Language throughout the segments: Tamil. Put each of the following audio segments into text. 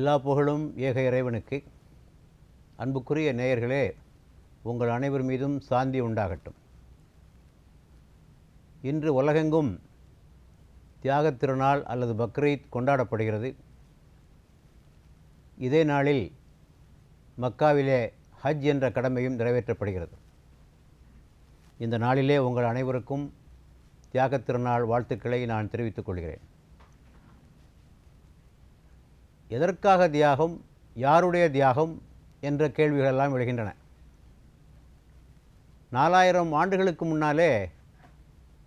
எல்லா புகழும் ஏக இறைவனுக்கு. அன்புக்குரிய நேயர்களே, உங்கள் அனைவர் மீதும் சாந்தி உண்டாகட்டும். இன்று உலகெங்கும் தியாகத் திருநாள் அல்லது பக்ரீத் கொண்டாடப்படுகிறது. இதே நாளில் மக்காவிலே ஹஜ் என்ற கடமையும் நிறைவேற்றப்படுகிறது. இந்த நாளிலே உங்கள் அனைவருக்கும் தியாகத் திருநாள் வாழ்த்துக்களை நான் தெரிவித்துக் கொள்கிறேன். எதற்காக தியாகம், யாருடைய தியாகம் என்ற கேள்விகளெல்லாம் எழுகின்றன. 4000 ஆண்டுகளுக்கு முன்னாலே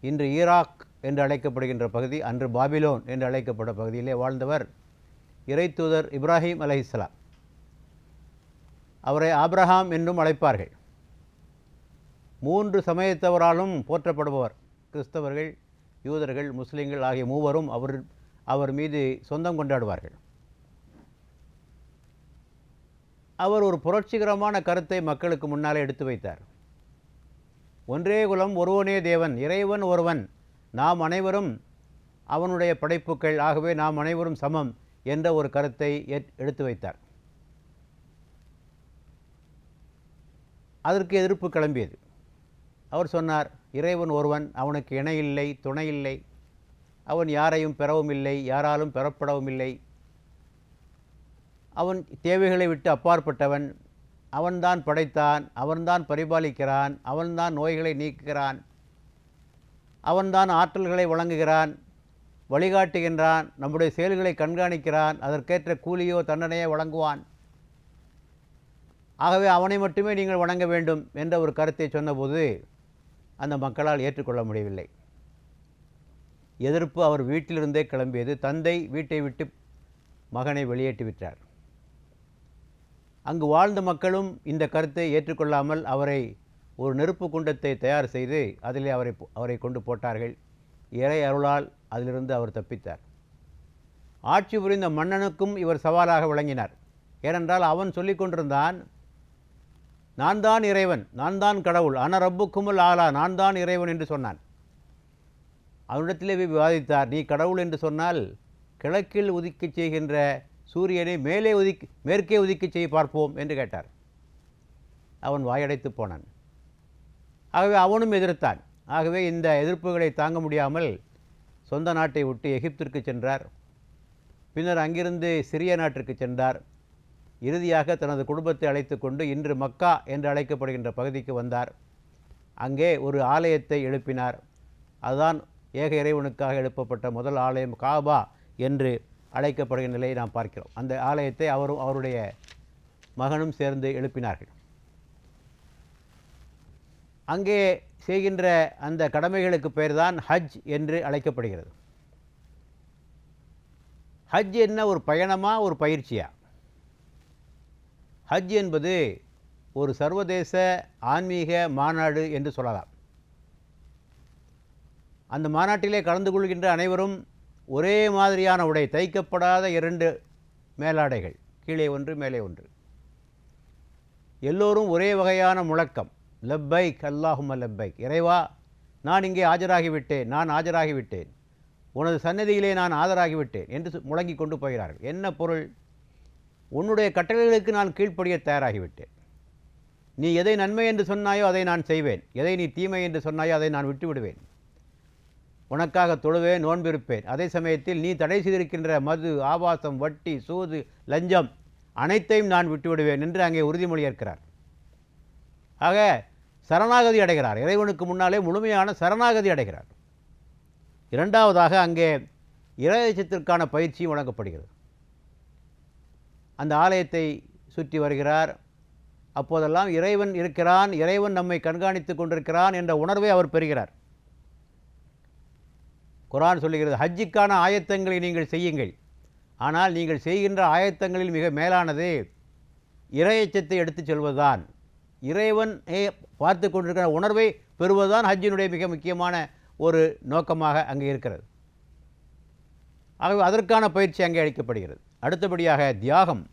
இன்று ஈராக் என்று அழைக்கப்படுகின்ற பகுதி, அன்று பாபிலோன் என்று அழைக்கப்பட்ட பகுதியிலே வாழ்ந்தவர் இறைத்தூதர் இப்ராஹிம் அலைஹிஸ்ஸலாம். அவரை ஆபிரகாம் என்றும் அழைப்பார்கள். 3 சமயத்தவராலும் போற்றப்படுபவர். கிறிஸ்தவர்கள், யூதர்கள், முஸ்லீம்கள் ஆகிய மூவரும் அவர் மீது சொந்தம் கொண்டாடுவார்கள். அவர் ஒரு புரட்சிகரமான கருத்தை மக்களுக்கு முன்னாலே எடுத்து வைத்தார். ஒன்றே குலம், ஒருவனே தேவன், இறைவன் ஒருவன், நாம் அனைவரும் அவனுடைய படைப்புக்கள், ஆகவே நாம் அனைவரும் சமம் என்ற ஒரு கருத்தை எடுத்து வைத்தார். அதற்கு எதிர்ப்பு கிளம்பியது. அவர் சொன்னார், இறைவன் ஒருவன், அவனுக்கு இணையில்லை, துணையில்லை, அவன் யாரையும் பெறவும் இல்லை, யாராலும் பெறப்படவும் இல்லை, அவன் தேவைகளை விட்டு அப்பாற்பட்டவன், அவன்தான் படைத்தான், அவன்தான் பரிபாலிக்கிறான், அவன்தான் நோய்களை நீக்குகிறான், அவன்தான் ஆற்றல்களை வழங்குகிறான், வழிகாட்டுகின்றான், நம்முடைய செயல்களை கண்காணிக்கிறான், அதற்கேற்ற கூலியோ தண்டனையோ வழங்குவான், ஆகவே அவனை மட்டுமே நீங்கள் வணங்க வேண்டும் என்ற ஒரு கருத்தை சொன்னபோது அந்த மக்களால் ஏற்றுக்கொள்ள முடியவில்லை. எதிர்ப்பு அவர் வீட்டிலிருந்தே கிளம்பியது. தந்தை வீட்டை விட்டு மகனை வெளியேற்றி விட்டார். அங்கு வாழ்ந்த மக்களும் இந்த கருத்தை ஏற்றுக்கொள்ளாமல் அவரை ஒரு நெருப்பு குண்டத்தை தயார் செய்து அதிலே அவரை கொண்டு போட்டார்கள். இறை அருளால் அதிலிருந்து அவர் தப்பித்தார். ஆட்சி புரிந்த மன்னனுக்கும் இவர் சவாலாக விளங்கினார். ஏனென்றால் அவன் சொல்லிக் கொண்டிருந்தான், நான் தான் இறைவன், நான் தான் கடவுள், அன ரப்புக்குமுல் ஆலா, நான் தான் இறைவன் என்று சொன்னான். அவனிடத்திலே விவாதித்தார், நீ கடவுள் என்று சொன்னால் கிழக்கில் உதிக்கச் செய்கின்ற சூரியனை மேற்கே உதிக்கச் செய்ய பார்ப்போம் என்று கேட்டார். அவன் வாயடைத்து போனான். ஆகவே அவனும் எதிர்த்தான். ஆகவே இந்த எதிர்ப்புகளை தாங்க முடியாமல் சொந்த நாட்டை விட்டு எகிப்திற்கு சென்றார். பின்னர் அங்கிருந்து சிரிய நாட்டிற்கு சென்றார். இறுதியாக தனது குடும்பத்தை அழைத்து கொண்டு இன்று மக்கா என்று அழைக்கப்படுகின்ற பகுதிக்கு வந்தார். அங்கே ஒரு ஆலயத்தை எழுப்பினார். அதுதான் ஏக இறைவனுக்காக எழுப்பப்பட்ட முதல் ஆலயம், காபா என்று அழைக்கப்படுகின்ற நிலையை நாம் பார்க்கிறோம். அந்த ஆலயத்தை அவரும் அவருடைய மகனும் சேர்ந்து எழுப்பினார்கள். அங்கே செய்கின்ற அந்த கடமைகளுக்கு பெயர்தான் ஹஜ் என்று அழைக்கப்படுகிறது. ஹஜ் என்ன ஒரு பயணமா, ஒரு பயிற்சியா? ஹஜ் என்பது ஒரு சர்வதேச ஆன்மீக மாநாடு என்று சொல்லலாம். அந்த மாநாட்டிலே கலந்து கொள்கின்ற அனைவரும் ஒரே மாதிரியான உடை, தைக்கப்படாத 2 மேலாடைகள், கீழே ஒன்று மேலே ஒன்று, எல்லோரும் ஒரே வகையான முழக்கம், லப்பைக் அல்லாஹும்ம லப்பைக், இறைவா நான் இங்கே ஆஜராகிவிட்டேன், நான் ஆஜராகிவிட்டேன், உனது சன்னதியிலே நான் ஆஜராகிவிட்டேன் என்று முழங்கி கொண்டு போகிறார்கள். என்ன பொருள்? உன்னுடைய கட்டளைகளுக்கு நான் கீழ்ப்படிய தயாராகிவிட்டேன். நீ எதை நன்மை என்று சொன்னாயோ அதை நான் செய்வேன், எதை நீ தீமை என்று சொன்னாயோ அதை நான் விட்டுவிடுவேன், உனக்காக தொழுவேன், நோன்பிருப்பேன். அதே சமயத்தில் நீ தடை செய்திருக்கின்ற மது, ஆபாசம், வட்டி, சூது, லஞ்சம் அனைத்தையும் நான் விட்டுவிடுவேன் என்று அங்கே உறுதிமொழி ஏற்கிறார். ஆக சரணாகதி அடைகிறார். இறைவனுக்கு முன்னாலே முழுமையான சரணாகதி அடைகிறார். இரண்டாவதாக அங்கே இறையச்சத்திற்கான பயிற்சியும் வழங்கப்படுகிறது. அந்த ஆலயத்தை சுற்றி வருகிறார். அப்போதெல்லாம் இறைவன் இருக்கிறான், இறைவன் நம்மை கண்காணித்து கொண்டிருக்கிறான் என்ற உணர்வை அவர் பெறுகிறார். குர்ஆன் சொல்லுகிறது, ஹஜ்ஜுக்கான ஆயத்தங்களை நீங்கள் செய்யுங்கள், ஆனால் நீங்கள் செய்கின்ற ஆயத்தங்களில் மிக மேலானது இறையச்சத்தை எடுத்துச் செல்வதுதான். இறைவன் பார்த்து கொண்டிருக்கிற உணர்வை பெறுவதுதான் ஹஜ்ஜினுடைய மிக முக்கியமான ஒரு நோக்கமாக அங்கே இருக்கிறது. ஆகவே அதற்கான பயிற்சி அங்கே அளிக்கப்படுகிறது. அடுத்தபடியாக தியாகம்.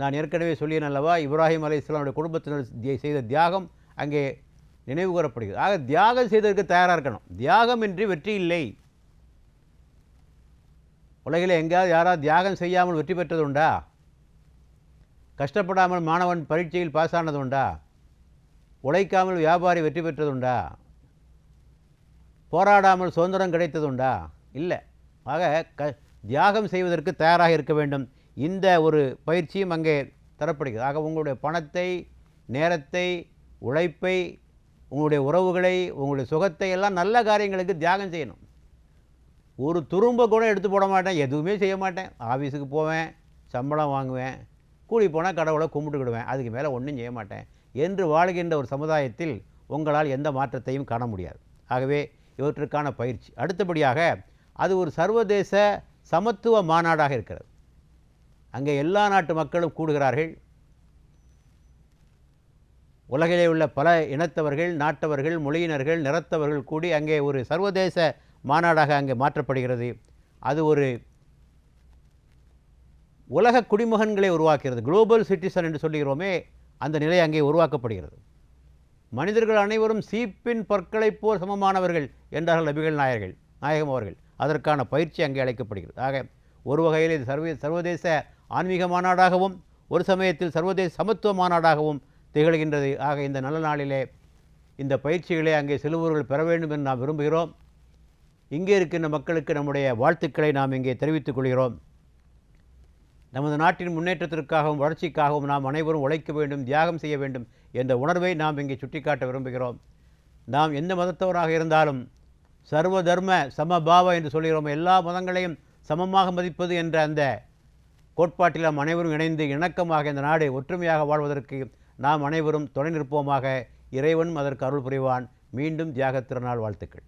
நான் ஏற்கனவே சொல்லியேன் அல்லவா, இப்ராஹிம் அலைஹிஸ்ஸலாமுடைய குடும்பத்தினர் செய்த தியாகம் அங்கே நினைவு கூறப்படுகிறது. ஆக தியாகம் செய்ததற்கு தயாராக இருக்கணும். தியாகமின்றி வெற்றி இல்லை. உலகில் எங்கேயாவது யாராவது தியாகம் செய்யாமல் வெற்றி பெற்றது உண்டா? கஷ்டப்படாமல் மாணவன் பரீட்சையில் பாஸ் ஆனது உண்டா? உழைக்காமல் வியாபாரி வெற்றி பெற்றதுண்டா? போராடாமல் சுதந்திரம் கிடைத்ததுண்டா? இல்லை. ஆக தியாகம் செய்வதற்கு தயாராக இருக்க வேண்டும். இந்த ஒரு பயிற்சியும் அங்கே தரப்படுகிறது. ஆக உங்களுடைய பணத்தை, நேரத்தை, உழைப்பை, உங்களுடைய உறவுகளை, உங்களுடைய சுகத்தை எல்லாம் நல்ல காரியங்களுக்கு தியாகம் செய்யணும். ஒரு துரும்ப கூட எடுத்து போட மாட்டேன், எதுவுமே செய்ய மாட்டேன், ஆஃபீஸுக்கு போவேன், சம்பளம் வாங்குவேன், கூலி போனால் கடவுளை கும்பிட்டுக்கிடுவேன், அதுக்கு மேலே ஒன்றும் செய்ய மாட்டேன் என்று வாழ்கின்ற ஒரு சமுதாயத்தில் உங்களால் எந்த மாற்றத்தையும் காண முடியாது. ஆகவே இவற்றுக்கான பயிற்சி. அடுத்தபடியாக அது ஒரு சர்வதேச சமத்துவ மாநாடாக இருக்கிறது. அங்கே எல்லா நாட்டு மக்களும் கூடுகிறார்கள். உலகிலே உள்ள பல இனத்தவர்கள், நாட்டவர்கள், மொழியினர்கள், நிறத்தவர்கள் கூடி அங்கே ஒரு சர்வதேச மாநாடாக அங்கே மாற்றப்படுகிறது. அது ஒரு உலக குடிமகன்களை உருவாக்குகிறது. குளோபல் சிட்டிசன் என்று சொல்லுகிறோமே, அந்த நிலை அங்கே உருவாக்கப்படுகிறது. மனிதர்கள் அனைவரும் சீப்பின் பற்களைப் போல் சமமானவர்கள் என்றார்கள் நபிகள் நாயகம் அவர்கள். அதற்கான பயிற்சி அங்கே அளிக்கப்படுகிறது. ஆக ஒரு வகையில் இது சர்வதேச ஆன்மீக மாநாடாகவும் ஒரு சமயத்தில் சர்வதேச சமத்துவ மாநாடாகவும் திகழ்கின்றது. ஆக இந்த நல்ல நாளிலே இந்த பயிற்சிகளை அங்கே செல்பவர்கள் பெற வேண்டும் என்று நாம் விரும்புகிறோம். இங்கே இருக்கின்ற மக்களுக்கு நம்முடைய வாழ்த்துக்களை நாம் இங்கே தெரிவித்துக் கொள்கிறோம். நமது நாட்டின் முன்னேற்றத்திற்காகவும் வளர்ச்சிக்காகவும் நாம் அனைவரும் உழைக்க வேண்டும், தியாகம் செய்ய வேண்டும் என்ற உணர்வை நாம் இங்கே சுட்டிக்காட்ட விரும்புகிறோம். நாம் எந்த மதத்தவராக இருந்தாலும் சர்வ தர்ம சமபாவ என்று சொல்கிறோம். எல்லா மதங்களையும் சமமாக மதிப்பது என்ற அந்த கோட்பாட்டில் நாம் அனைவரும் இணைந்து இணக்கமாக இந்த நாடு ஒற்றுமையாக வாழ்வதற்கு நாம் அனைவரும் துணை நிற்போமாக. இறைவன் அதற்கு அருள் புரிவான். மீண்டும் தியாக திருநாள் வாழ்த்துக்கள்.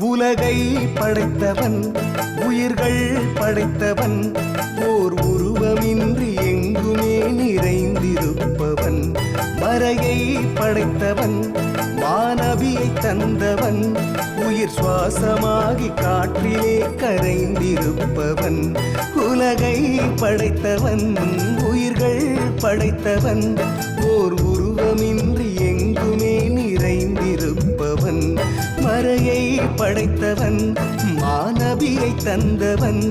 உலகை படைத்தவன், உயிர்கள் படைத்தவன், ஓர் உருவமின்றி எங்குமே நிறைந்திருப்பவன், மறையை படைத்தவன், மானவியை தந்தவன், உயிர் சுவாசமாகி காற்றிலே கரைந்திருப்பவன். உலகை படைத்தவன், உயிர்கள் படைத்தவன், ஓர் உருவமின்றி எங்குமே நிறைந்திருப்பவன், மறையை படைத்தவன், மானவியை தந்தவன்,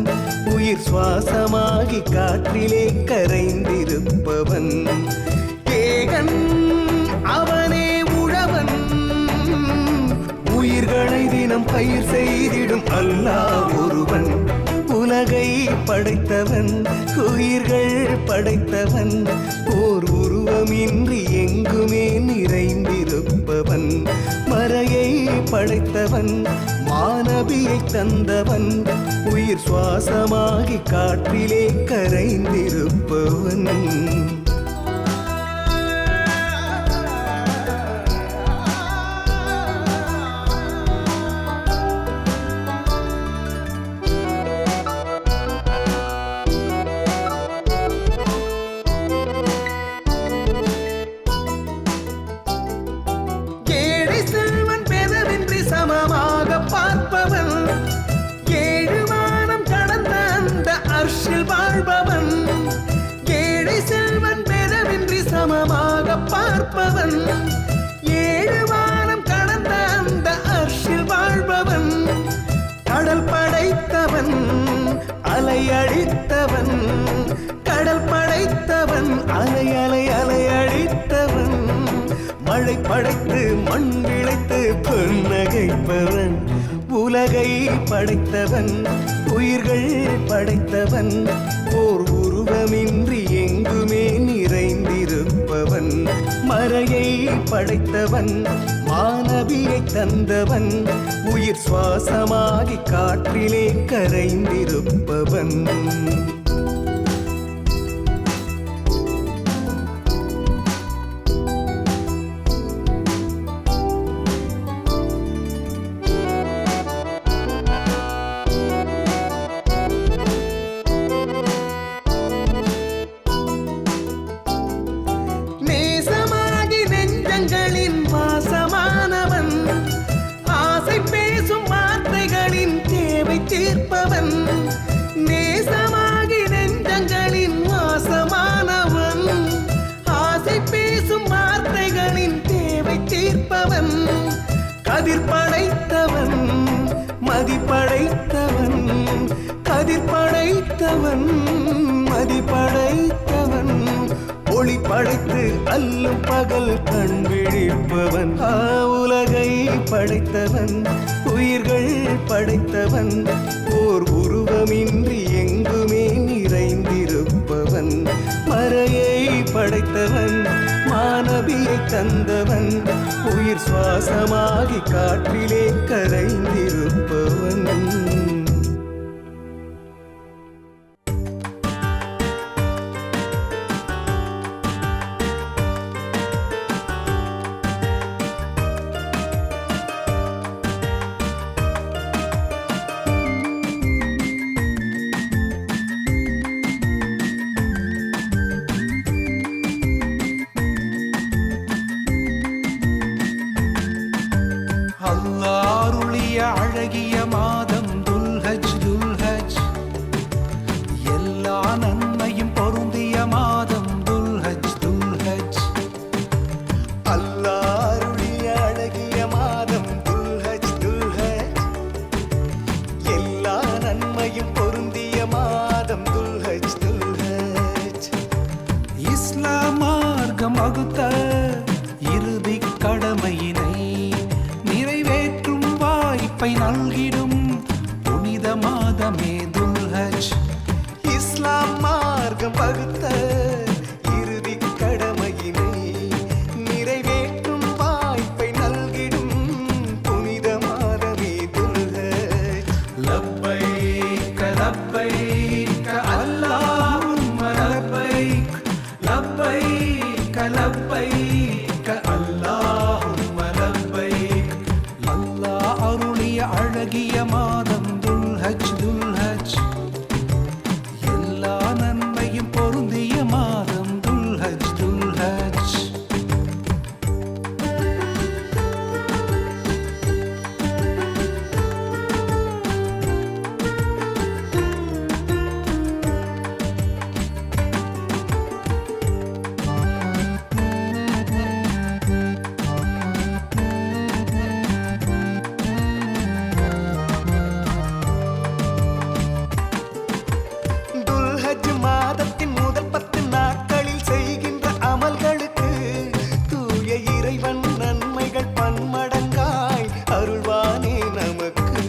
உயிர் சுவாசமாகி காற்றிலே கரைந்திருப்பவன். ஏகன் அவனே உழவன், உயிர்களை தினம் பயிர் செய்திடும் அல்லாஹ் ஒருவன். உலகை படைத்தவன், உயிர்கள் படைத்தவன், ஓர் உருவமின்றி எங்குமே நிறைந்திருப்பவன், மறையை படைத்தவன், மானவியை தந்தவன், உயிர் சுவாசமாகி காற்றிலே கரைந்திருப்பவன். வாழ்பவன், ஏழை செல்வன் பெறவின்றி சமமாக பார்ப்பவன், ஏழு வானம் கடந்த அந்த அர்ஷில் வாழ்பவன், கடல் படைத்தவன், அலை அழித்தவன், கடல் படைத்தவன், அலை அலை அலை அழித்தவன், மழை படைத்து மண் விளைத்து பொன்னகைப்பவன். உலகை படைத்தவன், உயிர்கள் படைத்தவன், ஓர் உருவமின்றி எங்குமே நிறைந்திருப்பவன், மறையை படைத்தவன், மானவியை தந்தவன், உயிர் சுவாசமாகி காற்றிலே கரைந்திருப்பவன். தீர்க்கும் வார்த்தைகளின் தேவை தீர்ப்பவன் கதிர் படைத்தவன் மதிப்படைத்தவன் கதிர் படைத்தவன் மதிப்படைத்தவன் ஒளி படைத்து அல்லும் பகல் கண் விழிப்பவன் உலகை படைத்தவன் உயிர்கள் படைத்தவன் ஓர் உருவமின்றி எங்குமே நிறைந்திருப்பவன் மறையை படைத்தவன் மானவியை தந்தவன் உயிர் சுவாசமாகி காற்றிலே கரைந்திருப்பவன் அல்லாருளிய அழகிய மாதம் துல்ஹஜ் துல்ஹஜ் எல்லா நன்மையும் பொருந்திய மாதம் துல்ஹஜ் துல்ஹஜ் அல்லாருளிய அழகிய மாதம் துல்ஹஜ் துல்ஹஜ் எல்லா நன்மையும் பொருந்திய மாதம் துல்ஹஜ் துல்ஹஜ் இஸ்லாம் மார்க்கம் வகுத்த இறுதி கடமையினை நிறைவேற்றும் வாய்ப்பை நல்கிடும் புனித மாதமே துல்ஹஜ் இஸ்லாம் மார்க்கம் வகுத்த இறுதி கடமையினை நிறைவேற்றும் வாய்ப்பை நல்கிடும் புனித மாதமே துல்ஹஜ் லப்பைக் லப்பைக் அல்லாஹும்ம லப்பைக் லப்பைக் லப்பைக் அல்லாஹும்ம லப்பைக் அல்லாஹ் அருளிய அழகிய மாதம் துல்ஹஜ் துல்ஹஜ் எல்லா நன்மையும் பொருந்திய மாதம் துல்ஹஜ் துல்ஹஜ் துல்ஹஜ் மாதத்தின் முதல் 10 நாட்களில் செய்கின்ற அமல்களுக்கு தூய இறைவன் நன்மைகள் பன்மடங்காய் அருள்வானே நமக்கு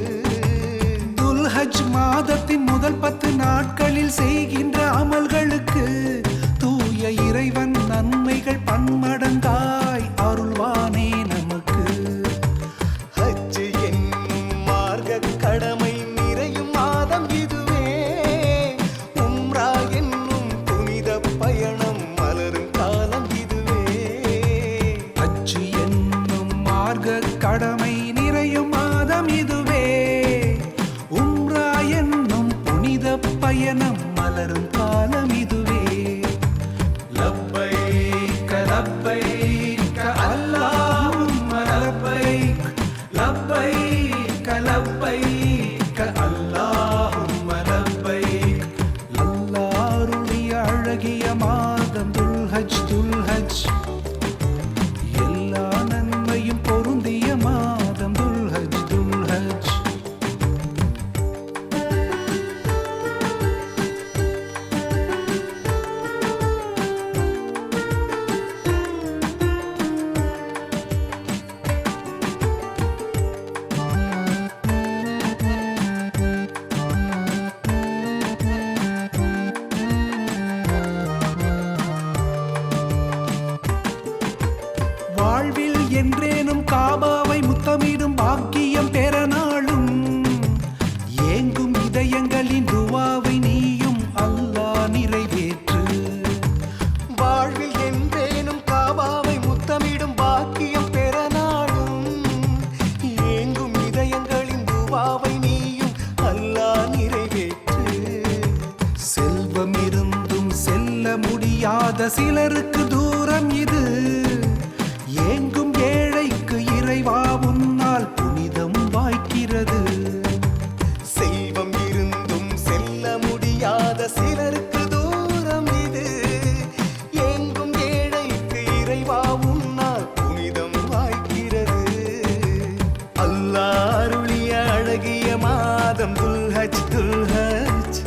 துல்ஹஜ் மாதத்தின் முதல் 10 நாட்களில் செய்கின்ற அமல்களுக்கு தூய இறைவன் நன்மைகள் பன்மடங்காய் அருள்வானே நமக்கு ஹஜ் என்னும் மார்க்க கடமை நிறையும் மாதம் இதுவே உம்ரா என்னும் புனித பயணம் மலரும் காலம் இதுவே ஹஜ் என்னும் மார்க்க கடமை நிறையும் மாதம் இதுவே உம்ரா என்னும் புனித பயணம் மலரும் காலம் இதுவே லப்பைக் லப்பைக் அல்லாஹும்ம லப்பைக் லப்பைக் லப்பைக் அல்லாஹும்ம லப்பைக் அல்லாஹ்வுடைய அழகிய மாதம் துல்ஹஜ் துல்ஹஜ் எல்லா நன்மையும் பொருந்திய மாதம் துல்ஹஜ் துல்ஹஜ் வாழ்வில் என்றேனும் காபாவை முத்தமிடும் பாக்கியம் பெற நாளும் ஏங்கும் இதயங்களின் துவாவை நீயும் அல்லாஹ் நிறைவேற்று வாழ்வில் என்றேனும் காபாவை முத்தமிடும் பாக்கியம் பெற நாளும் ஏங்கும் இதயங்களின் துவாவை நீயும் அல்லாஹ் நிறைவேற்று செல்வம் இருந்தும் செல்ல முடியாத சிலருக்கு தூரம் இது ஏங்கும் ஏழைக்கு இறைவா உன்னால் புனிதம் வாய்க்கிறது செல்வம் இருந்தும் செல்ல முடியாத சிலருக்கு தூரம் இது ஏங்கும் ஏழைக்கு இறைவா உன்னால் புனிதம் வாய்க்கிறது. அல்லாஹ் அருளிய அழகிய மாதம் துல்ஹஜ் துல்ஹஜ்,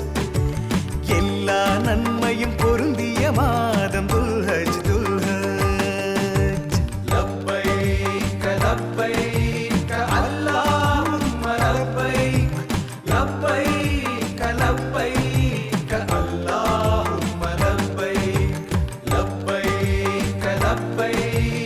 எல்லா நன்மையும் பொருந்திய மாதம் துல்ஹஜ் துல்ஹஜ். லப்பைக் லப்பைக் அல்லாஹும்ம லப்பைக், லப்பைக் லப்பைக் அல்லாஹும்ம லப்பைக், லப்பைக் லப்பைக்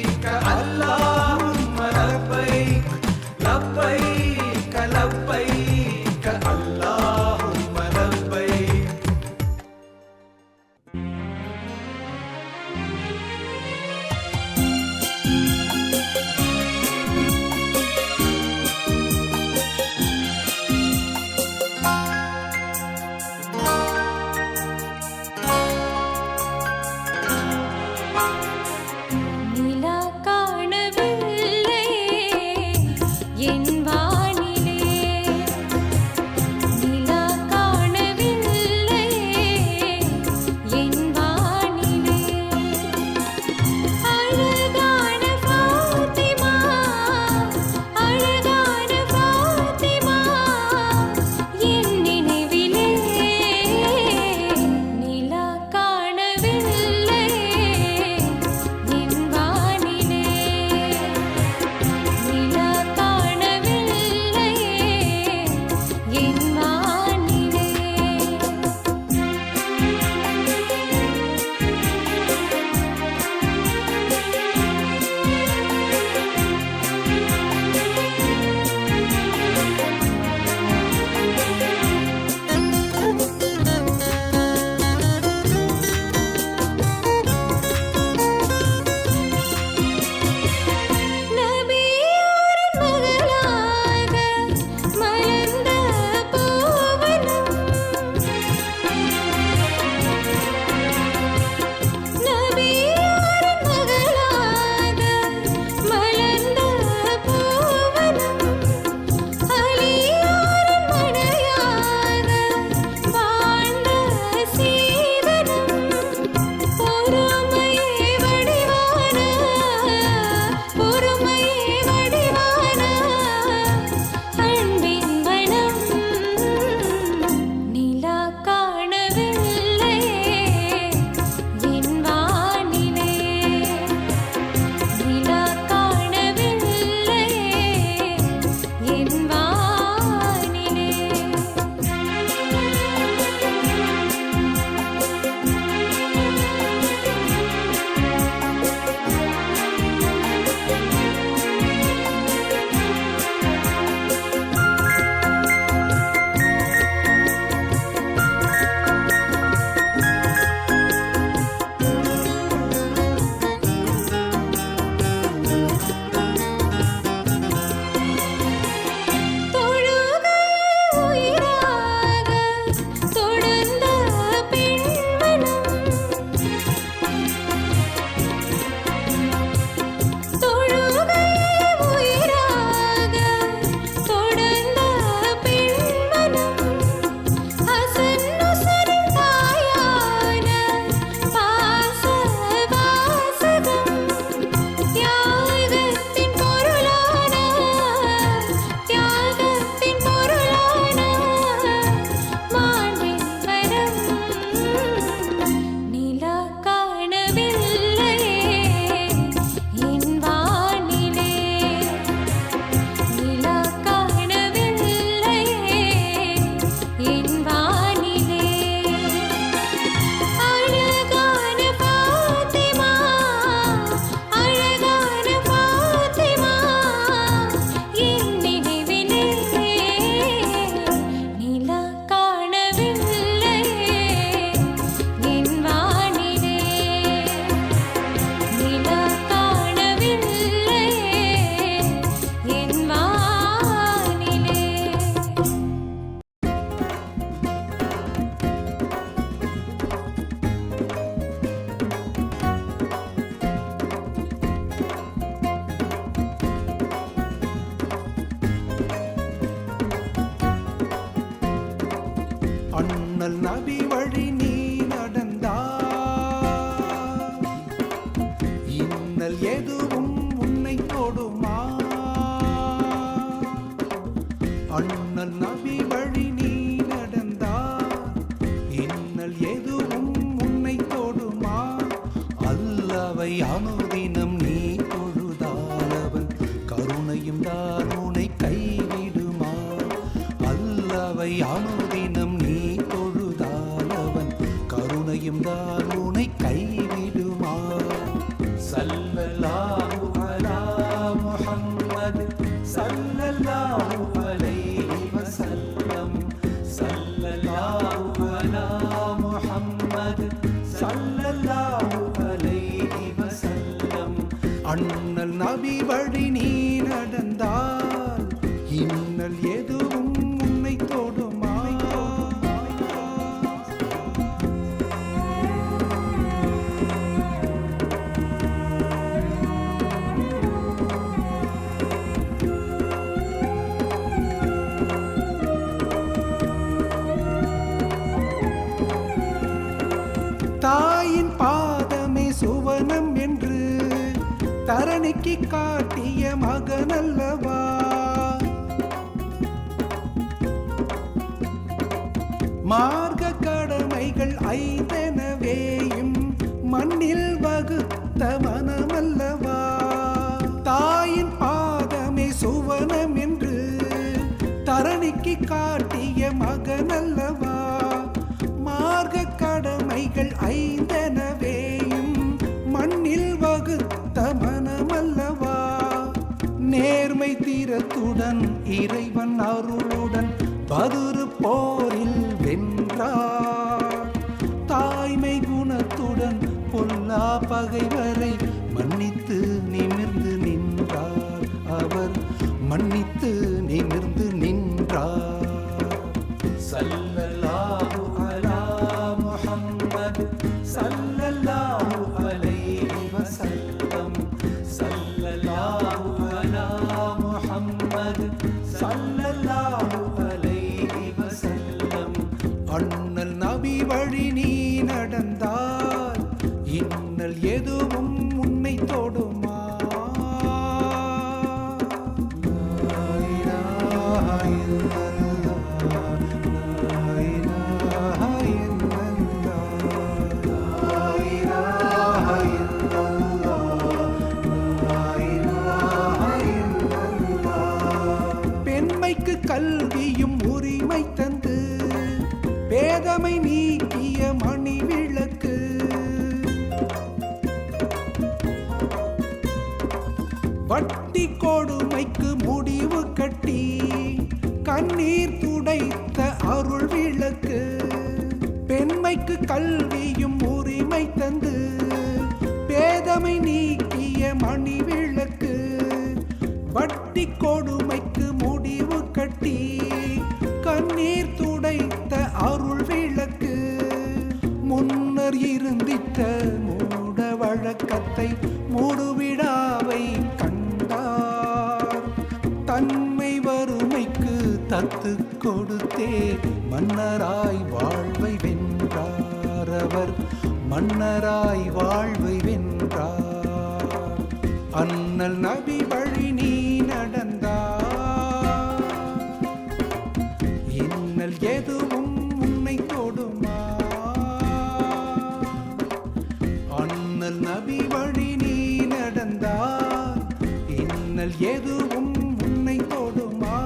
எதுவும் உன்னை தொடுமா? அண்ணல் நபி வழி நீ நடந்தால் இன்னல் எதுவும் உன்னை தொடுமா? அல்லாவை அனுதினம் நீ தொழுதால் அவன் கருணையும் தான் உன்னை கைவிடுமா? அல்லாவை அனுதினம் நீ தொழுதால் அவன் கருணையும் தான் உன்னை கைவிடுமா? ஸல்லல்லாஹு அலா முஹம்மத் ஸல்லல்லாஹு அலைஹி வஸல்லம். ஸல்லல்லாஹு அலா முஹம்மத் ஸல்லல்லாஹு அலைஹி வஸல்லம். அண்ணல் நபி வழி நீ நடந்தால் இன்னல் எதுவும் உன்னை தொடுமா? தாயின் பாதமே சுவனம் என்று தரணிக்கு காட்டிய மகனல்லவா? மார்க்க கடமைகள் ஐந்தெனவேயும் மண்ணில் வகுத்த மனமல்லவா? தாயின் பாதமே சுவனம் என்று தரணிக்கு காட்டிய மகனல்லவா? மார்க்க கடமைகள் ஐந்தெனவேயும் மண்ணில் வகுத்த மனமல்லவா? நேர்மை தீரத்துடன் இறைவன் அருளுடன் பதுரு போரில் வென்றார். தாய்மை குணத்துடன் பொல்லா பகைவரை மன்னித்து நிமிர்ந்து நின்றார். அவர் மன்னித்து நிமிர்ந்து நின்றார். ஸல்லல்லாஹு அலா முஹம்மத் ஸல்லல்லாஹு அலைஹி வஸல்லம். ஸல்லல்லாஹு அலா முஹம்மத் ஸல்லல்லாஹு அலைஹி வஸல்லம். அண்ணல் நபி வழி நீ நடந்தால் இன்னல் எதுவும் உன்னை தொடுமா? லா இலாஹ இல்லல்லாஹ், லா இலாஹ இல்லல்லாஹ், லா இலாஹ இல்லல்லாஹ், லா இலாஹ இல்லல்லாஹ். பெண்மைக்கு கல்வியும் உரிமை தந்து பேதமை நீக்கிய மணி விளக்கு. வட்டி கொடுமைக்கு முடிவு கட்டி கண்ணீர் துடைத்த அருள் விளக்கு. பெண்மைக்கு கல்வியும் உரிமை தந்து பேதமை நீக்கிய மணி விளக்கு. வட்டி கொடுமைக்கு முடிவு கட்டி கண்ணீர் துடைத்த அருள் விளக்கு. முன்னர் இருந்திட்ட மூட வழக்கத்தை மூடுவிடாவை கண்டார். தன்மை வறுமைக்கு தத்து கொடுத்தே மன்னராய் வாழ்வை வென்றார். அவர் மன்னராய் வாழ்வை வென்றார். அண்ணல் நபி வழி நீ நடந்தார் இன்னல் எதுவும் உன்னை தொடுமா? அண்ணல் நபி வழி நீ நடந்தார் இன்னல் எதுவும் உன்னை தொடுமா?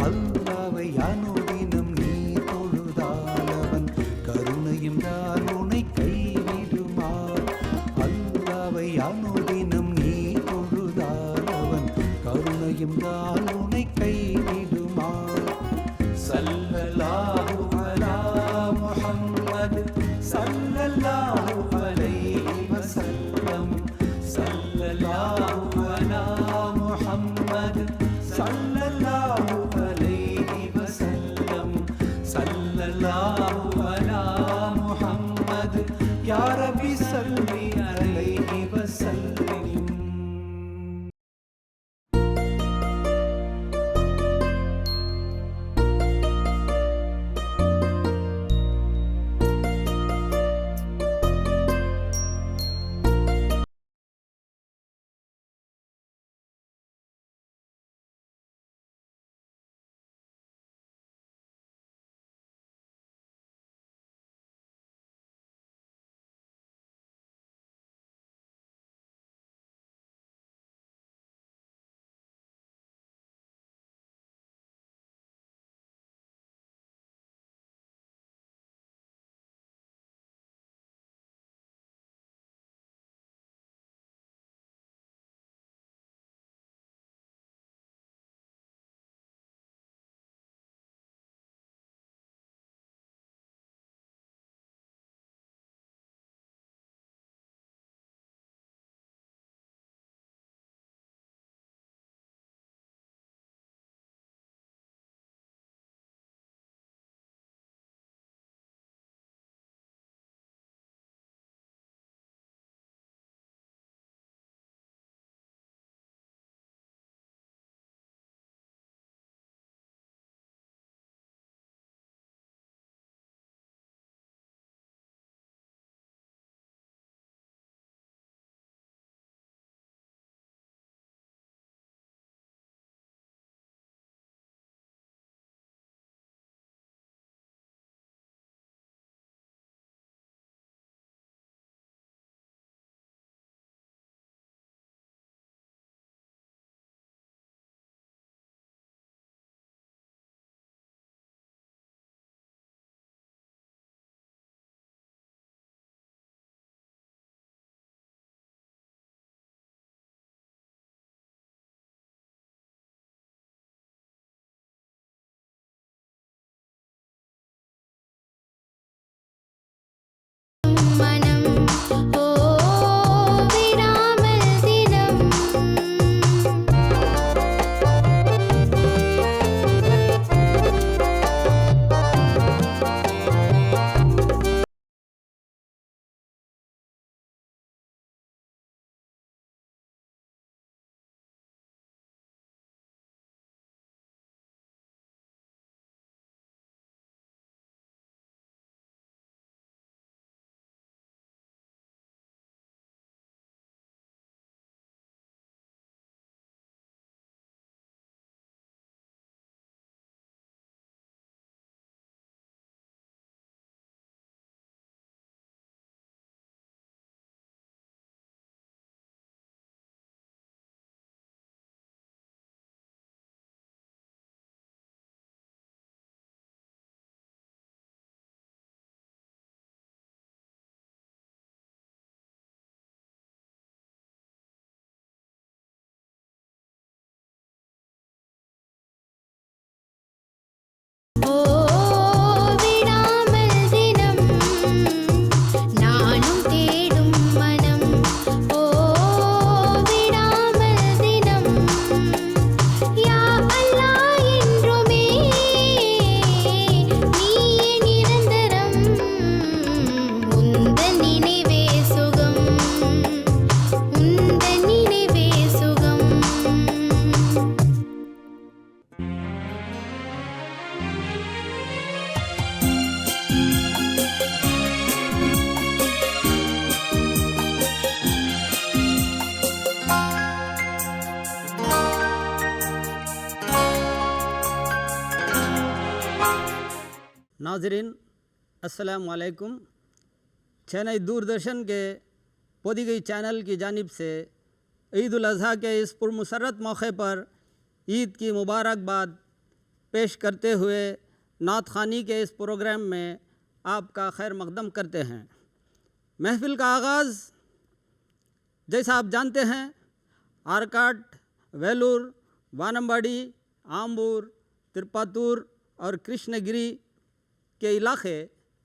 அல்லாவை அனுதினம் நீ தொழுதால் அவன் கருணையும் தான் உன்னை கைவிடுமா? அல்லாவை அனுதினம் நீ தொழுதால் அவன் கருணையும் தான் உன்னை கைவிடுமா? ஸல்லல்லாஹு அலா முஹம்மத் ஸல்லல்லாஹு அலைஹி வஸல்லம். ஸல்லல்லாஹு அலா முஹம்மத் ஸல்லல்லாஹு அலைஹி வஸல்லம். ஸல்லல்லாஹு அலா முஹம்மத் யா ரப்பி ஸல்லி அலைஹி வஸல்லிம். ஓ விடாமல் தினம் நானும் தேடும் மனம் ஓ விடாமல் தினம் யா அல்லாஹ் என்றுமே நீயே நிரந்தரம் உந்தன் நினைவே சுகம் உந்தன் நினைவே சுகம் नाजरीन अस्सलाम वालेकुम। चेन्नई दूरदर्शन के पोदिगई चैनल की जानिब से ईद उल अज़हा के इस पुरमसरत मौके पर ईद की मुबारकबाद पेश करते हुए नात ख़ानी के इस प्रोग्राम में आपका खैर मक़दम करते हैं। महफ़िल का आगाज़ जैसा आप जानते हैं आरकाट, वेलूर, वानम्बाड़ी, आम्बूर, तिरुपतूर और कृष्णगिरी के इलाके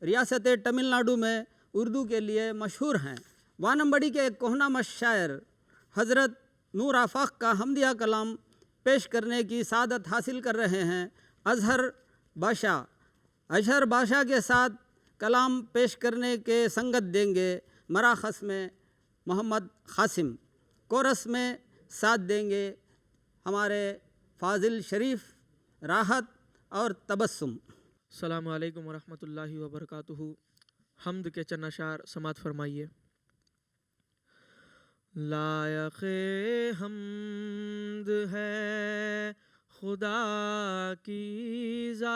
रियासत तमिलनाडु में उर्दू के लिए मशहूर हैं। वानम्बड़ी के एक कोहनामा शायर हज़रत नूर आफाक का हमदिया कलाम पेश करने की सादत हासिल कर रहे हैं अज़हर बादशाह के साथ कलाम पेश करने के संगत देंगे मराखस में मोहम्मद क़ासिम, कोरस में साथ देंगे हमारे फ़ाज़िल शरीफ, राहत और तबस्सुम। अस्सलामु अलैकुम वरहमतुल्लाहि वबरकातुहू। हम्द के चंद अशार समात फरमाइए। लायक़े हम्द है खुदा की ज़ात,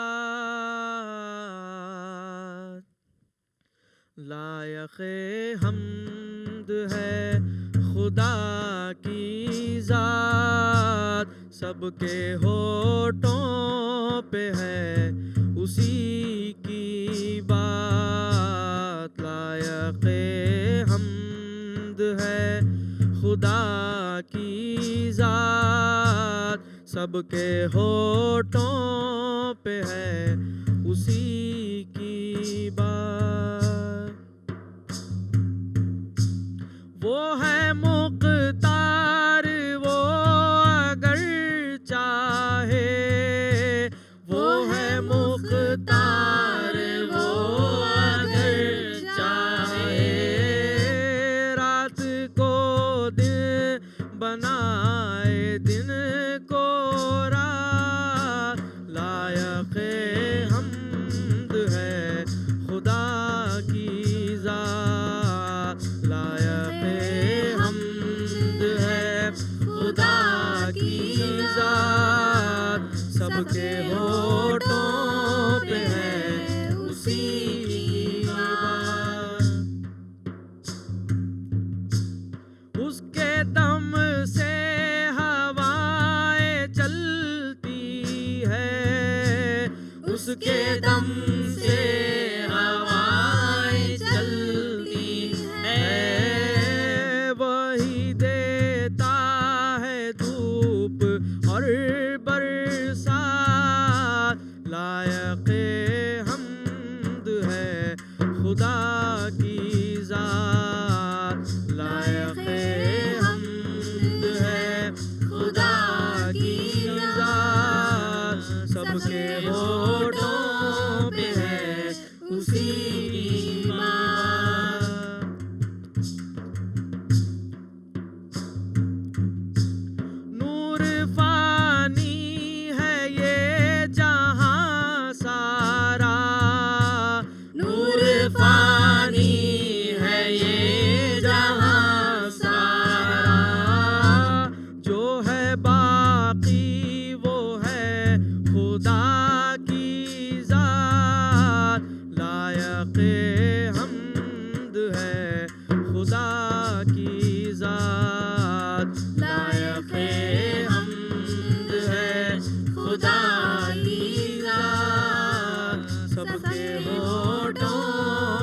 लायक़े हम्द है खुदा की ज़ात, सबके होठों पे है उसी की बात। लायक़े हम्द है खुदा की ज़ात, सबके होठों पे है उसी की बात। वो है मुख्तार वो अगर चाहे, वो है मुख्तार वो अगर चाहे, रात को दिन बनाए दिन को रात। लायक़े हम्द है खुदा की ज़ात, लायक़े हम्द है खुदा की ज़ात, सबके होठों पे है उसी की बात। उसके दम से हवाएं चलती है, उसके दम से हवाएं चलती है, वही देता है धूप और बरसात। लायक़े हम्द है खुदा की ज़ात, लायक़े हम्द है खुदा की ज़ात, सबके होठों पे है उसी की बात। नूर फ़ानी है ये जहां सारा, नूर फ़ानी है ये जहां सारा, जो है बाकी वो है खुदा की ज़ात। लायक़े हम्द है खुदा की ज़ात, लायक़े हम्द है खुदा की ज़ात, सबके होठों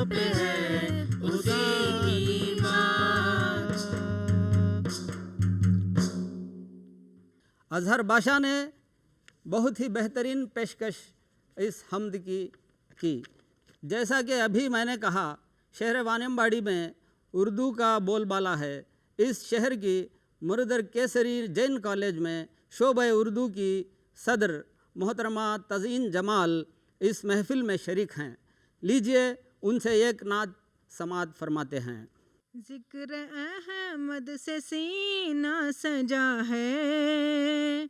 पे है उसी की बात। अज़हर बादशाह ने बहुत ही बेहतरीन पेशकश इस हमद की। जैसा कि अभी मैंने कहा, शहर वानियम्बाड़ी में उर्दू का बोलबाला है। इस शहर की मुरदर केसरी जैन कॉलेज में शोबे उर्दू की सदर मोहतरमा तज़ीन जमाल इस महफ़िल में शरीक हैं। लीजिए उनसे एक नात समात फरमाते हैं। ज़िक्र अहमद से सीना सजा है,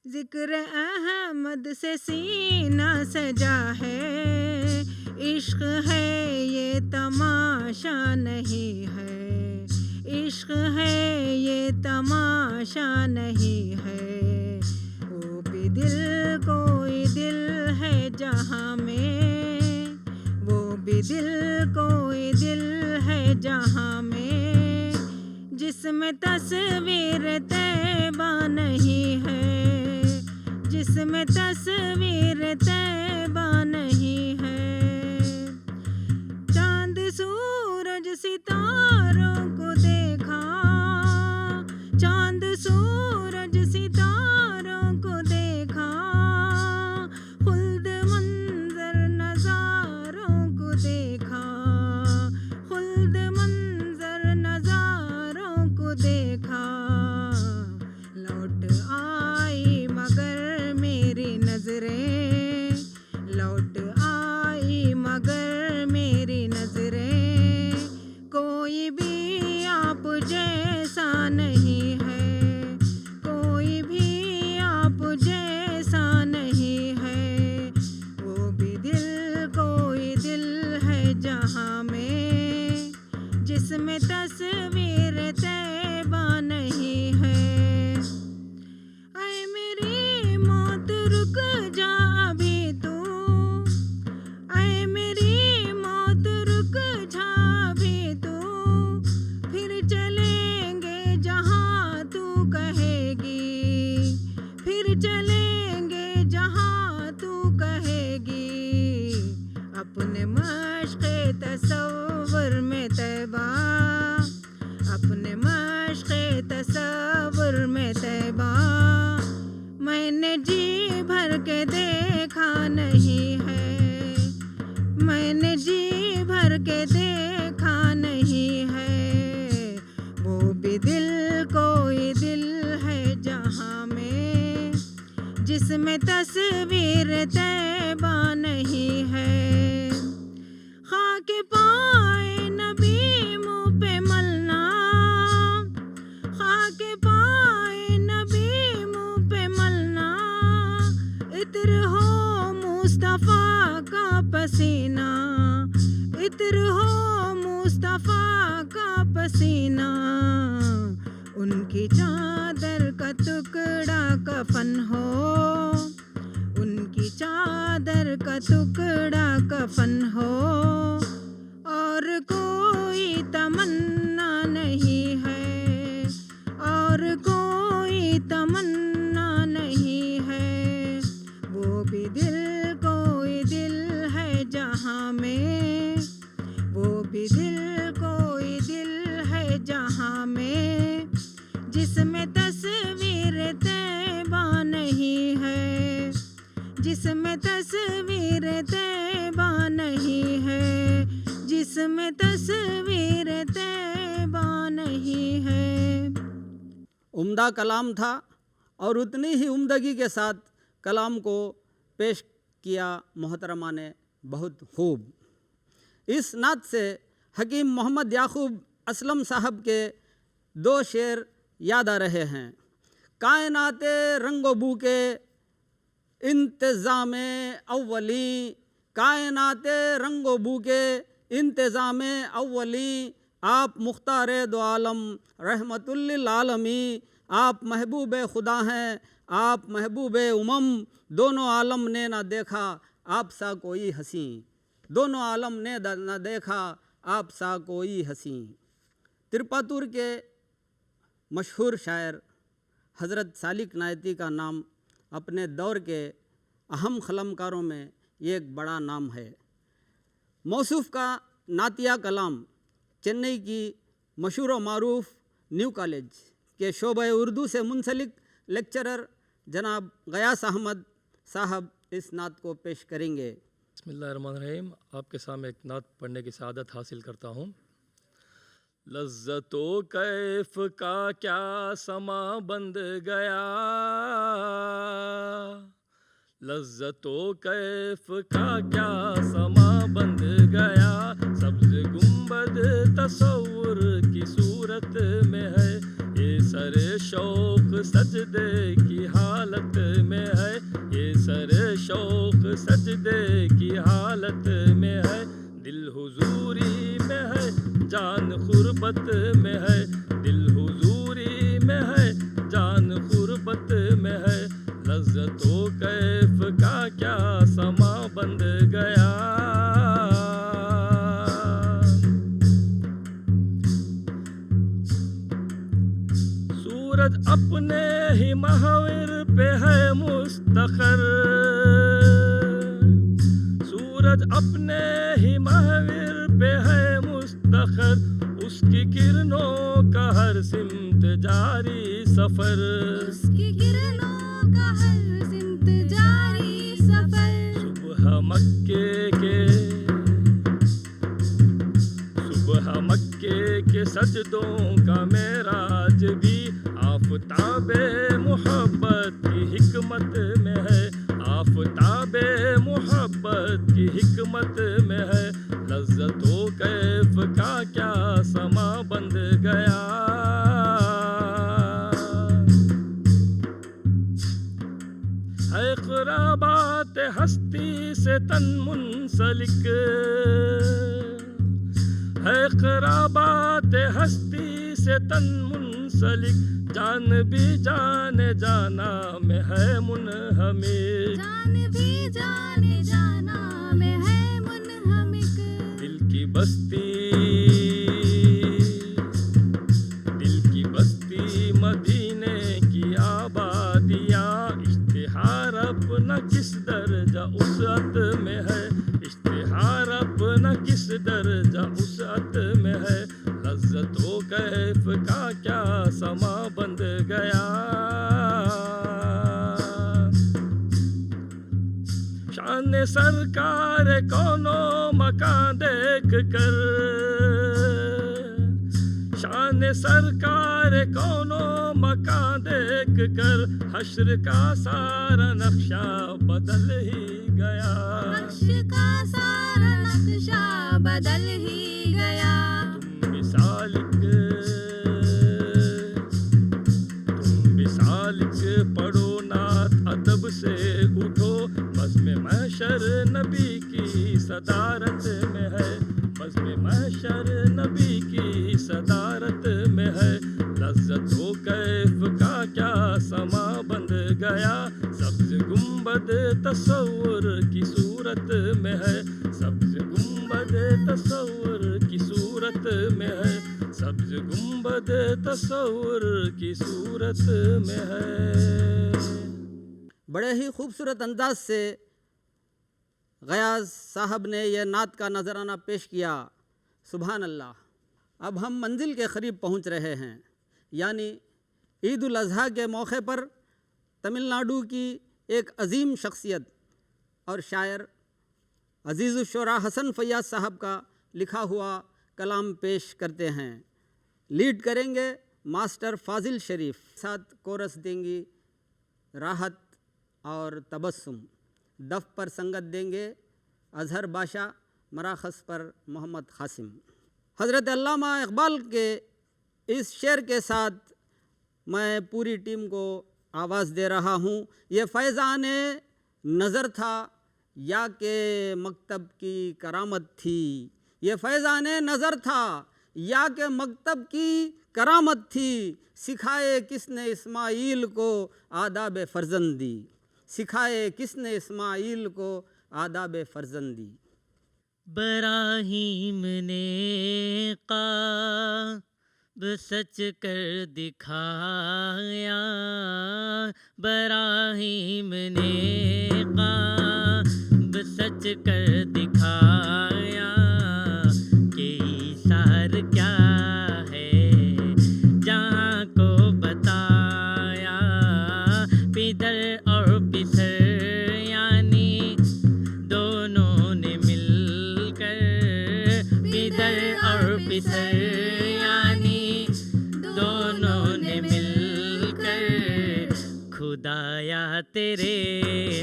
ज़िक्र अहमद से सीना सजा है। इश्क है ये तमाशा नहीं है, इश्क है ये तमाशा नहीं है। वो भी दिल कोई दिल है जहाँ में, वो भी दिल कोई दिल है जहाँ में, जिसमें तस्वीर तैबा नहीं है, जिसमें तस्वीर तैबा नहीं है। चांद सूरज सितारों को देखा, चांद सूरज सितारों को देखा, खुल्द मंजर नज़ारों को देखा, खुल्द मंजर नज़ारों को देखा। लौट आई मगर मेरी नज़रें, लौट आई मगर मेरी नज़रें, कोई भी आप जैसा नहीं है, कोई भी आप जैसा नहीं है। वो भी दिल कोई दिल है जहाँ में, जिसमें तस्वीर तैबा नहीं है। ऐ मेरी मौत रुक जा अभी तू, ऐ मेरी मौत रुक जा अभी तू, फिर चलेंगे जहाँ तू कहेगी, फिर चलेंगे जहाँ तू कहेगी। अपने मश्क़े तसव्वुर में तैबा, अपने मश्क़े तसव्वुर में तैबा, मैंने जी भर के देखा नहीं है, मैंने जी भर के देखा नहीं है। वो भी दिल कोई दिल है जहाँ में, जिसमें तस्वीर तैबा नहीं है। खाके पाए नबी मुँह पे मलना, खाके पाए नबी मुँह पे मलना, इत्र हो मुस्तफ़ा का पसीना, इत्र हो मुस्तफ़ा का पसीना। उनकी चादर का टुकड़ा कफन हो, उनकी चादर का टुकड़ा कफन हो, और कोई तमन्ना नहीं है, और कोई तमन्ना नहीं है। वो भी दिल कोई दिल है जहाँ में, वो भी दिल कोई दिल है जहाँ में, जिसमें तस्वीर तैबा नहीं है, जिसमें तस्वीर तैबा नहीं है, जिसमें तस्वीर तैबा नहीं है। उम्दा कलाम था और उतनी ही उम्दगी के साथ कलाम को पेश किया मोहतरमा ने बहुत खूब। इस नात से हकीम मोहम्मद याकूब असलम साहब के दो शेर याद आ रहे हैं। कायनाते रंगो बू के इंतज़ाम अव्वली, कायनाते रंगो बू के इंतज़ाम अव्वली, आप मुख्तार दो आलम रहमतुल लिल आलमी, आप महबूब खुदा हैं, आप महबूब उमम, दोनों आलम ने ना देखा आप सा कोई हंसी, दोनों आलम ने ना देखा आप सा कोई हंसी। तिरपातुर के मशहूर शायर हज़रत सालिक नायती का नाम अपने दौर के अहम क़लमकारों में एक बड़ा नाम है। मौसूफ़ का नातिया कलाम चेन्नई की मशहूर मारूफ न्यू कॉलेज के शोबे उर्दू से मुंसलिक लेक्चरर जनाब गयास अहमद साहब इस नात को पेश करेंगे। बिस्मिल्लाहिर्रहमानिर्रहीम। आपके सामने एक नात पढ़ने की सआदत हासिल करता हूँ। लज्जतो कैफ का क्या समा बंद गया, लज्जतो कैफ का क्या समा बंद गया, सब्ज गुंबद तसव्वुर की सूरत में है, ये सरे शौक सजदे की हालत में है, ये सरे शौक सजदे की हालत में है, दिल हुजूरी में है जान खुरबत में है, दिल हुजूरी में है जान खुरबत में है, लज्जतो कैफ का क्या समा बंद गया। सूरज अपने ही महावीर पे है मुस्तखर, सूरज अपने ही महावीर पे है मुस्तखर, उसकी किरणों का हर सिमत जारी सफर, उसकी किरणों का हर सिमत जारी सफर, सुबह मक्के के सजदों का मेराज भी आफताबे मोहब्बत की हिकमत में है, आफताबे मोहब्बत की हिकमत में है, लज्जतो कैफ का क्या समा बंद गया। है ख़ुराबात हस्ती से तन मुंसलिक, है ख़ुराबात हस्ती से तन मुंसलिक, जान भी जाने जाना में है मुनहमिक, जान भी जाने जाना में है मुनहमिक, दिल की बस्ती मदीने की आबादियाँ, इश्तिहार अपना किस दर्जा उसअत में है, इश्तिहार अपना किस दर्जा उसअत में है, लज्जतो कैफ का क्या समा बंद गया। शान सरकार कोनो मकान देख कर, शान सरकार कोनो मकान देख कर, हश्र का सारा नक्शा बदल ही गया, हश्र का सारा नक्शा बदल ही गया, तुम बिसालिक पढ़ो नात अदब से उठो, बज़्म महशर नबी की सदारत में है, बज़्म महशर नबी की सदारत में है, लज्जतो कैफ का क्या समा बंद गया, सब्ज गुंबद तसव्वुर की सूरत में है, सब्ज गुंबद तसव्वुर की सूरत में है, सब्ज गुंबद तसव्वुर की सूरत में है। बड़े ही खूबसूरत अंदाज से गयास साहब ने यह नात का नजराना पेश किया। सुभान अल्लाह। अब हम मंजिल के करीब पहुंच रहे हैं, यानी ईद उल अज़हा के मौके पर तमिलनाडु की एक अजीम शख्सियत और शायर अजीज़ुश्शोरा हसन फैयाज़ साहब का लिखा हुआ कलाम पेश करते हैं। लीड करेंगे मास्टर फाजिल शरीफ, साथ कोरस देंगी राहत और तबस्सुम, दफ पर संगत देंगे अजहर बाशा, मराखस पर मोहम्मद क़ासिम। हज़रत अल्लामा इक़बाल के इस शेर के साथ मैं पूरी टीम को आवाज़ दे रहा हूँ। ये फैज़ाने नज़र था या के मकतब की करामत थी, ये फैज़ाने नज़र था या के मकतब की करामत थी, सिखाए किसने इस्माईल को आदाब फ़र्जंदी, सिखाए किसने इस्माईल को आदाब फ़र्जंदी। बराहीम ने क़ाब सच कर दिखाया, बराहीम ने क़ाब सच कर दिखाया, कि ईसार क्या है जहाँ को बताया, पिदर और पिसर खुदाया तेरे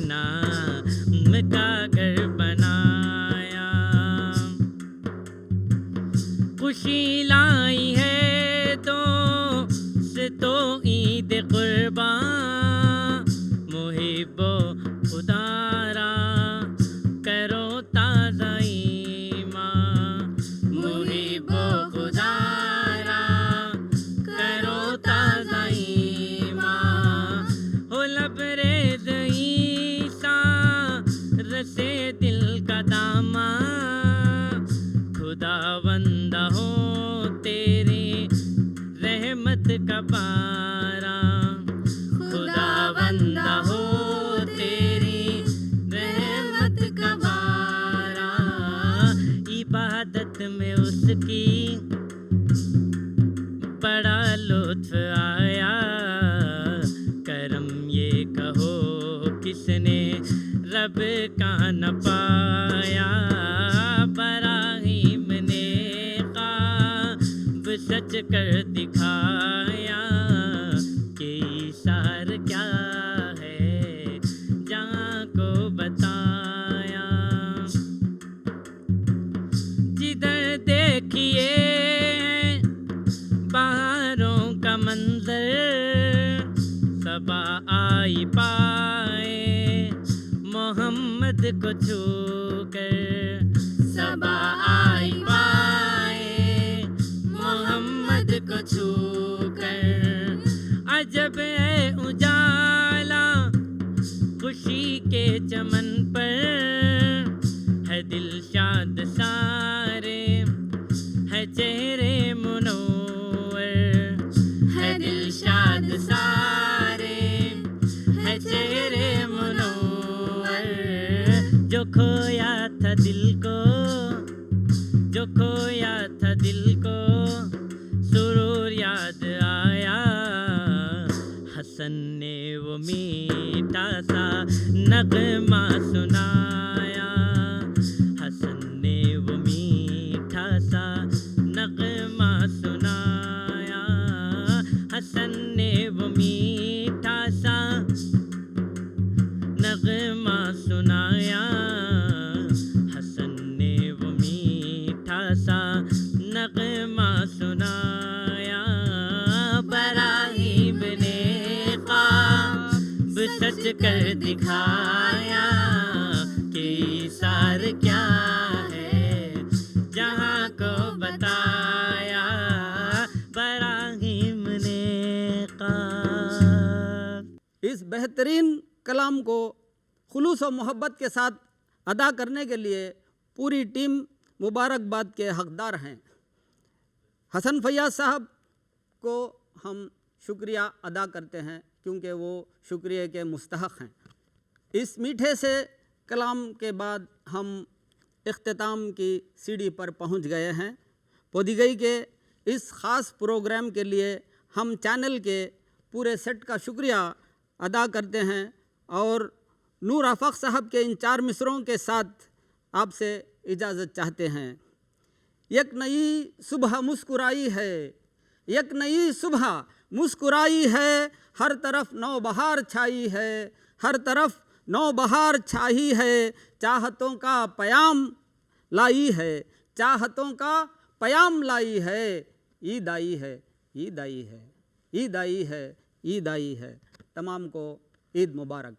नाम का घर बनाया। खुशी लाई है तो से तो ईद कुर्बान, मुहिब्बो खुदारा करो ताज़ा ईमान, मुहिब्बो खुदारा करो ताज़ा ईमान। हो लबरेज़ ईसा रसे दिल का दामा, खुदावंदा हो तेरी रहमत का पारा, खुदावंदा हो तेरी रहमत का पारा। इबादत में उसकी बड़ा लुत्फ आया, करम ये कहो किसने रब का न पाया। बराहीम ने ख्वाब सच कर दिखाया, कि ईसार क्या है जहाँ को बताया। जिधर देखिए बहारों का मंजर, सबा आई पाए मोहम्मद को छू कर, सबा आई पाए मोहम्मद को छू कर। अजब है उजाला खुशी के चमन पर, है दिलशाद सारे है चेहरे मुनव्वर, है दिलशाद सारे है चेहरे मुनव्वर। जो खोया था दिल को, जो खोया था दिल को सुरूर याद आया। हसन ने वो मीठा सा नगमा सुनाया, हसन ने वो मीठा सा नगमा सुनाया, हसन ने वो मीठा सा नगमा सुनाया, हसन ने वो मीठा सा नगमा सुनाया। बराहीम ने ख्वाब सच कर दिखाया, कि सार क्या है जहाँ को बताया। बराहीम ने ख्वाब। इस बेहतरीन कलाम को खुलूस और मोहब्बत के साथ अदा करने के लिए पूरी टीम मुबारकबाद के हकदार हैं। हसन फैयाज़ साहब को हम शुक्रिया अदा करते हैं, क्योंकि वो शुक्रिया के मुस्तहक़ हैं। इस मीठे से कलाम के बाद हम इख्तिताम की सीढ़ी पर पहुंच गए हैं। पोदिगई के इस ख़ास प्रोग्राम के लिए हम चैनल के पूरे सेट का शुक्रिया अदा करते हैं, और नूर आफाक साहब के इन 4 मिसरों के साथ आपसे इजाज़त चाहते हैं। एक नई सुबह मुस्कुराई है, एक नई सुबह मुस्कुराई है, हर तरफ नौबहार छाई है, हर तरफ नौबहार छाई है। चाहतों का पयाम लाई है, चाहतों का पयाम लाई है। ईद आई है, ईद आई है, ईद आई है, ईद आई है। तमाम को ईद मुबारक।